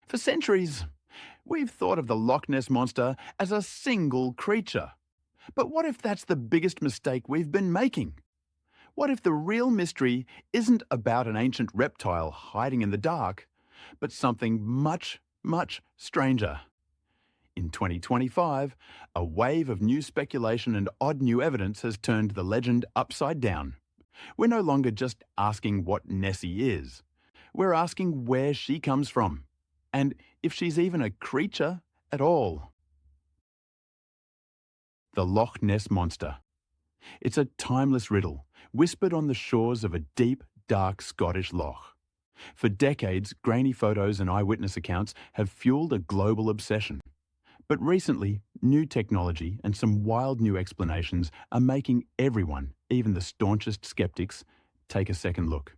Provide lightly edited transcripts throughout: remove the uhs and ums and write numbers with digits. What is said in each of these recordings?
For centuries, we've thought of the Loch Ness Monster as a single creature. But what if that's the biggest mistake we've been making? What if the real mystery isn't about an ancient reptile hiding in the dark, but something much, much stranger? In 2025, a wave of new speculation and odd new evidence has turned the legend upside down. We're no longer just asking what Nessie is. We're asking where she comes from, and if she's even a creature at all. The Loch Ness Monster. It's a timeless riddle, whispered on the shores of a deep, dark Scottish loch. For decades, grainy photos and eyewitness accounts have fueled a global obsession. But recently, new technology and some wild new explanations are making everyone, even the staunchest skeptics, take a second look.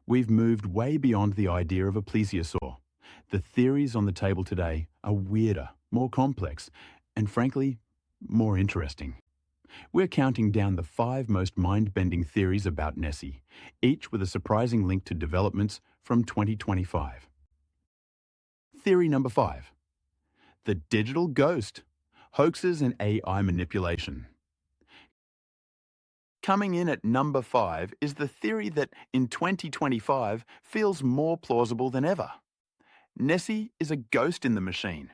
We've moved way beyond the idea of a plesiosaur. The theories on the table today are weirder, more complex, and frankly, more interesting. We're counting down the 5 most mind-bending theories about Nessie, each with a surprising link to developments from 2025. Theory number 5. The digital ghost. Hoaxes and AI manipulation. Coming in at number 5 is the theory that in 2025 feels more plausible than ever. Nessie is a ghost in the machine.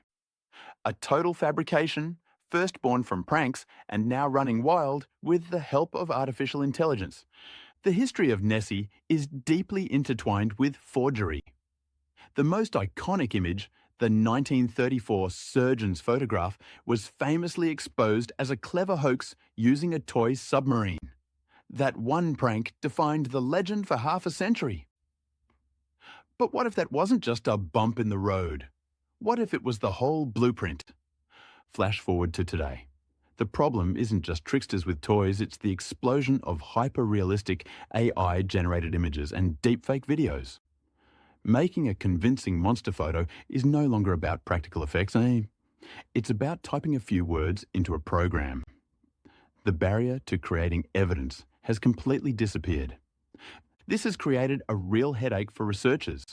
A total fabrication, first born from pranks and now running wild with the help of artificial intelligence. The history of Nessie is deeply intertwined with forgery. The most iconic image, the 1934 surgeon's photograph, was famously exposed as a clever hoax using a toy submarine. That one prank defined the legend for half a century. But what if that wasn't just a bump in the road? What if it was the whole blueprint? Flash forward to today. The problem isn't just tricksters with toys, it's the explosion of hyper-realistic AI-generated images and deepfake videos. Making a convincing monster photo is no longer about practical effects, It's about typing a few words into a program. The barrier to creating evidence has completely disappeared. This has created a real headache for researchers.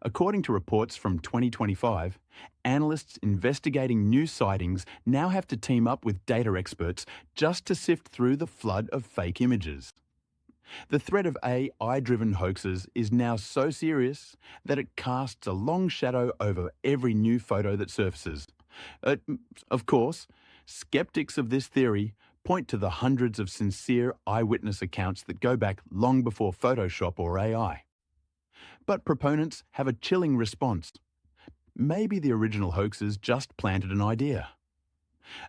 According to reports from 2025, analysts investigating new sightings now have to team up with data experts just to sift through the flood of fake images. The threat of AI-driven hoaxes is now so serious that it casts a long shadow over every new photo that surfaces. Of course, skeptics of this theory point to the hundreds of sincere eyewitness accounts that go back long before Photoshop or AI. But proponents have a chilling response. Maybe the original hoaxers just planted an idea.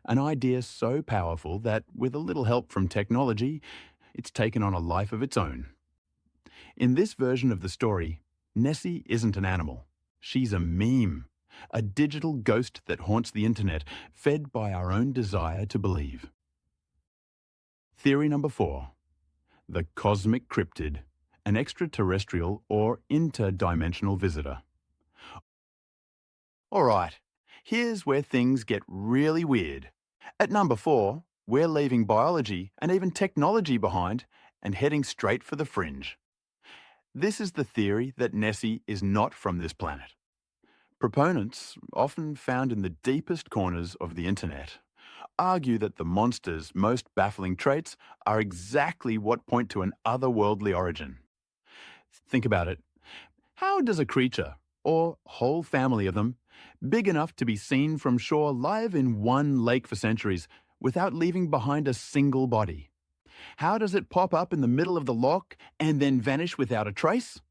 An idea so powerful that, with a little help from technology, it's taken on a life of its own. In this version of the story, Nessie isn't an animal. She's a meme, a digital ghost that haunts the internet, fed by our own desire to believe. Theory number 4. The cosmic cryptid, an extraterrestrial or interdimensional visitor. Alright, here's where things get really weird. At number 4, we're leaving biology and even technology behind and heading straight for the fringe. This is the theory that Nessie is not from this planet. Proponents, often found in the deepest corners of the internet, argue that the monster's most baffling traits are exactly what point to an otherworldly origin. Think about it. How does a creature, or whole family of them, big enough to be seen from shore live in one lake for centuries, without leaving behind a single body? How does it pop up in the middle of the loch and then vanish without a trace?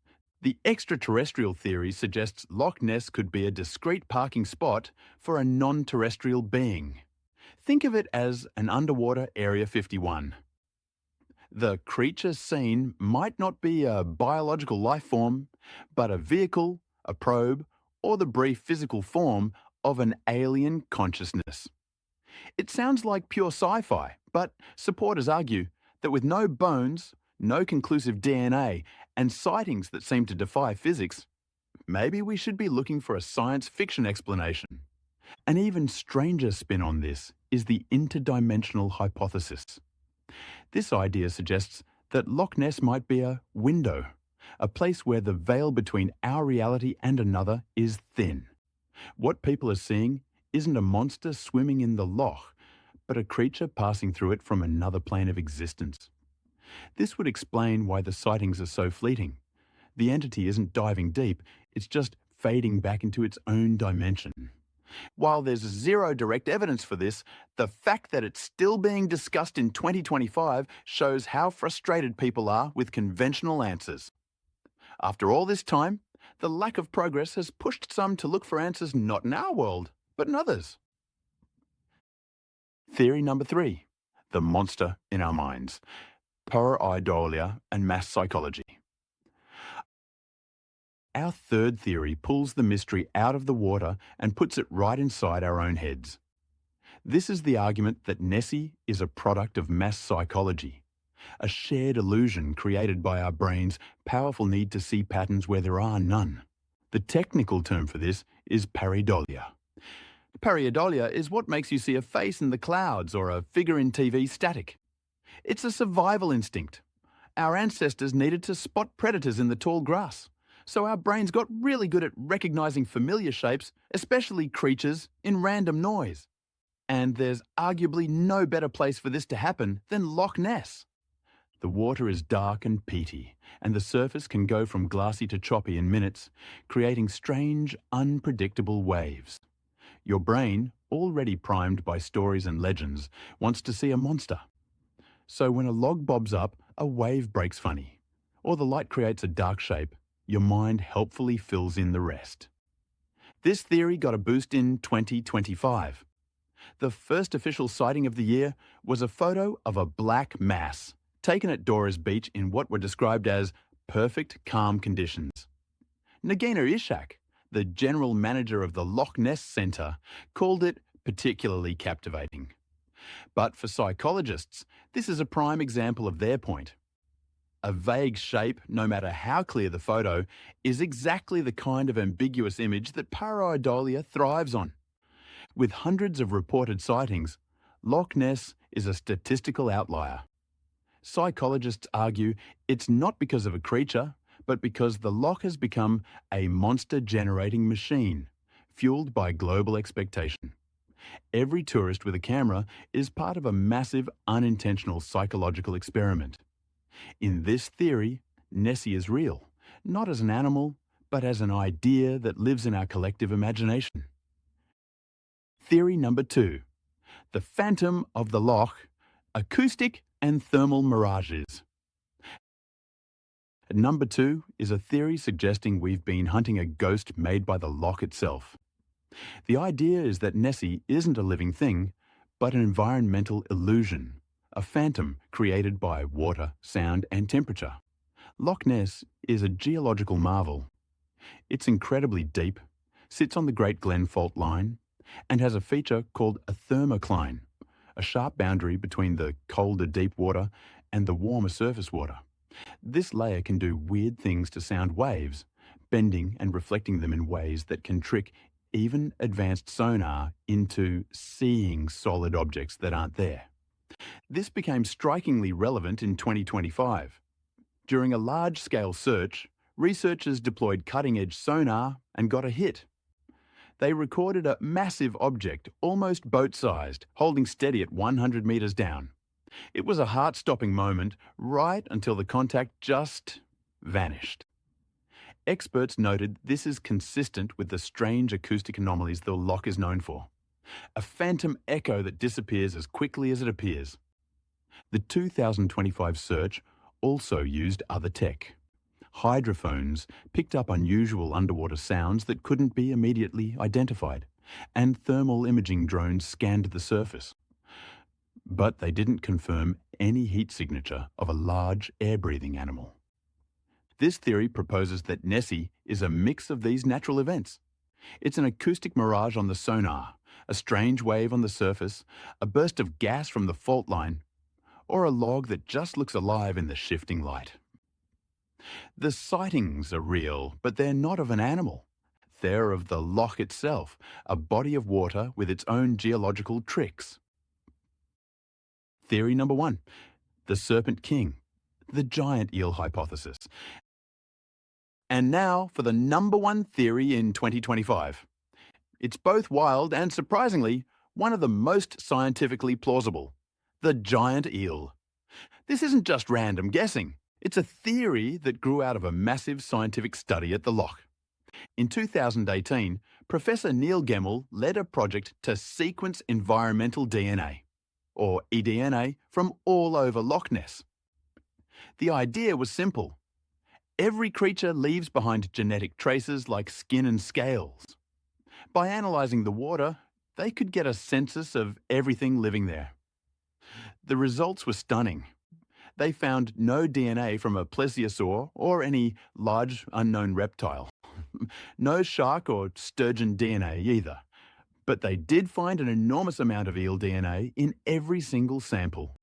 The extraterrestrial theory suggests Loch Ness could be a discrete parking spot for a non-terrestrial being. Think of it as an underwater Area 51. The creature seen might not be a biological life form, but a vehicle, a probe, or the brief physical form of an alien consciousness. It sounds like pure sci-fi, but supporters argue that with no bones, no conclusive DNA, and sightings that seem to defy physics, maybe we should be looking for a science fiction explanation. An even stranger spin on this is the interdimensional hypothesis. This idea suggests that Loch Ness might be a window, a place where the veil between our reality and another is thin. What people are seeing isn't a monster swimming in the loch, but a creature passing through it from another plane of existence. This would explain why the sightings are so fleeting. The entity isn't diving deep, it's just fading back into its own dimension. While there's zero direct evidence for this, the fact that it's still being discussed in 2025 shows how frustrated people are with conventional answers. After all this time, the lack of progress has pushed some to look for answers not in our world, but in others. Theory number 3, the monster in our minds, pareidolia and mass psychology. Our third theory pulls the mystery out of the water and puts it right inside our own heads. This is the argument that Nessie is a product of mass psychology, a shared illusion created by our brain's powerful need to see patterns where there are none. The technical term for this is pareidolia. Pareidolia is what makes you see a face in the clouds or a figure in TV static. It's a survival instinct. Our ancestors needed to spot predators in the tall grass, so our brains got really good at recognizing familiar shapes, especially creatures, in random noise. And there's arguably no better place for this to happen than Loch Ness. The water is dark and peaty, and the surface can go from glassy to choppy in minutes, creating strange, unpredictable waves. Your brain, already primed by stories and legends, wants to see a monster. So when a log bobs up, a wave breaks funny, or the light creates a dark shape, your mind helpfully fills in the rest. This theory got a boost in 2025. The first official sighting of the year was a photo of a black mass taken at Dora's Beach in what were described as perfect calm conditions. Nagina Ishak, the general manager of the Loch Ness Centre, called it particularly captivating. But for psychologists, this is a prime example of their point. A vague shape, no matter how clear the photo, is exactly the kind of ambiguous image that pareidolia thrives on. With hundreds of reported sightings, Loch Ness is a statistical outlier. Psychologists argue it's not because of a creature, but because the loch has become a monster-generating machine, fueled by global expectation. Every tourist with a camera is part of a massive, unintentional psychological experiment. In this theory, Nessie is real, not as an animal, but as an idea that lives in our collective imagination. Theory number 2, the phantom of the loch, acoustic and thermal mirages. Number 2 is a theory suggesting we've been hunting a ghost made by the loch itself. The idea is that Nessie isn't a living thing, but an environmental illusion, a phantom created by water, sound and temperature. Loch Ness is a geological marvel. It's incredibly deep, sits on the Great Glen Fault line, and has a feature called a thermocline, a sharp boundary between the colder deep water and the warmer surface water. This layer can do weird things to sound waves, bending and reflecting them in ways that can trick even advanced sonar into seeing solid objects that aren't there. This became strikingly relevant in 2025. During a large-scale search, researchers deployed cutting-edge sonar and got a hit. They recorded a massive object, almost boat-sized, holding steady at 100 metres down. It was a heart-stopping moment right until the contact just vanished. Experts noted this is consistent with the strange acoustic anomalies the loch is known for. A phantom echo that disappears as quickly as it appears. The 2025 search also used other tech. Hydrophones picked up unusual underwater sounds that couldn't be immediately identified, and thermal imaging drones scanned the surface. But they didn't confirm any heat signature of a large air-breathing animal. This theory proposes that Nessie is a mix of these natural events. It's an acoustic mirage on the sonar, a strange wave on the surface, a burst of gas from the fault line, or a log that just looks alive in the shifting light. The sightings are real, but they're not of an animal. They're of the loch itself, a body of water with its own geological tricks. Theory number 1, the Serpent King, the giant eel hypothesis. And now for the number 1 theory in 2025. It's both wild and, surprisingly, one of the most scientifically plausible. The giant eel. This isn't just random guessing. It's a theory that grew out of a massive scientific study at the Loch. In 2018, Professor Neil Gemmell led a project to sequence environmental DNA, or eDNA, from all over Loch Ness. The idea was simple. Every creature leaves behind genetic traces like skin and scales. By analysing the water, they could get a census of everything living there. The results were stunning. They found no DNA from a plesiosaur or any large unknown reptile. No shark or sturgeon DNA either. But they did find an enormous amount of eel DNA in every single sample.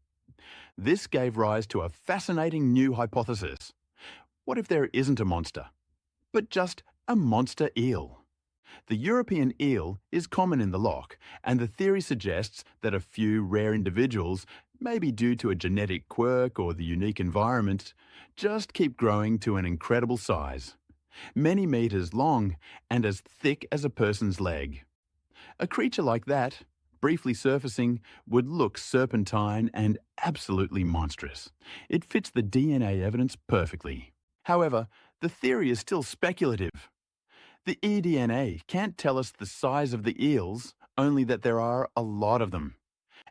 This gave rise to a fascinating new hypothesis. What if there isn't a monster, but just a monster eel? The European eel is common in the loch, and the theory suggests that a few rare individuals, maybe due to a genetic quirk or the unique environment, just keep growing to an incredible size. Many meters long and as thick as a person's leg. A creature like that, briefly surfacing, would look serpentine and absolutely monstrous. It fits the DNA evidence perfectly. However, the theory is still speculative. The eDNA can't tell us the size of the eels, only that there are a lot of them.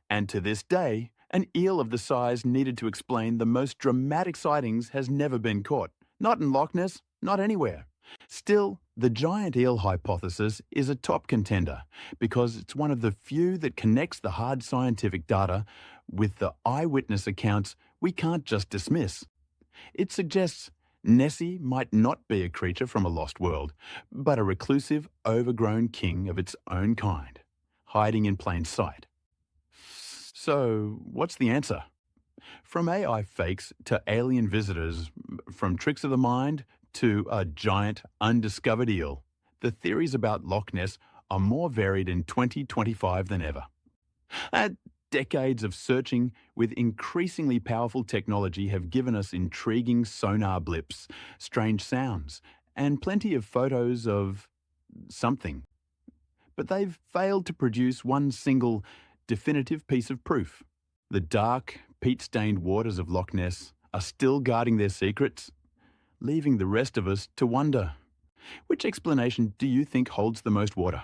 And to this day, an eel of the size needed to explain the most dramatic sightings has never been caught. Not in Loch Ness, not anywhere. Still, the giant eel hypothesis is a top contender because it's one of the few that connects the hard scientific data with the eyewitness accounts we can't just dismiss. It suggests Nessie might not be a creature from a lost world, but a reclusive, overgrown king of its own kind, hiding in plain sight. So, what's the answer? From AI fakes to alien visitors, from tricks of the mind to a giant, undiscovered eel, the theories about Loch Ness are more varied in 2025 than ever. Decades of searching with increasingly powerful technology have given us intriguing sonar blips, strange sounds, and plenty of photos of something. But they've failed to produce one single, definitive piece of proof. The dark, peat-stained waters of Loch Ness are still guarding their secrets, leaving the rest of us to wonder. Which explanation do you think holds the most water?